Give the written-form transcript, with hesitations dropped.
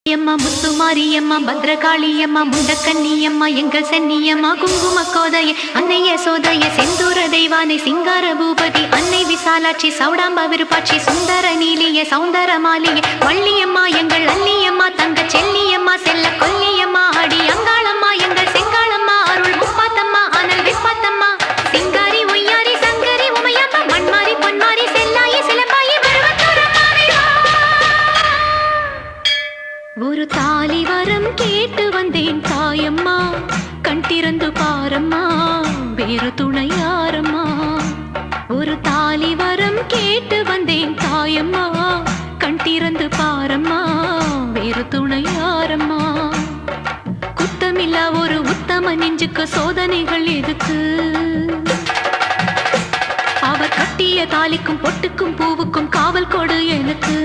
அம்மா முத்துமாரியம்மா பத்ரகாளியம்மா முண்டக்கன்னியம்மா எங்கள் சென்னியம்மா குங்கும கோதைய அன்னைய சோதைய செந்தூர தெய்வானை சிங்கார பூபதி அன்னை விசாலாட்சி சௌடாம்ப விருப்பாட்சி சுந்தர நீலிய சௌந்தர மாலிய வள்ளியம்மா எங்கள் அல்லியம்மா தங்க செல்லியம்மா செல்ல கொல்லியம்மா அடி அங்காளம்மா எங்கள் செங்காளம்மா அருள் முப்பாத்தம்மா அனல் விப்பாத்தம்மா சிங்காரி ஒய்யாரி சங்கரி உமையம்மா மண்மாரி பொன்மாரி செல்லாயி சிலம்பாயி ஒரு தாலி வரம் கேட்டு வந்தேன் தாயம்மா கண் திறந்து பாரம்மா வேறு துணை யாரம்மா ஒரு தாலி வரம் கேட்டு வந்தேன் தாயம்மா கண் திறந்து பாரம்மா வேறு துணை யாரம்மா குத்தமில்லா ஒரு உத்தம நெஞ்சுக்கு சோதனைகள் எதுக்கு அவர் கட்டிய தாலிக்கும் பொட்டுக்கும் பூவுக்கும் காவல் கொடு எனக்கு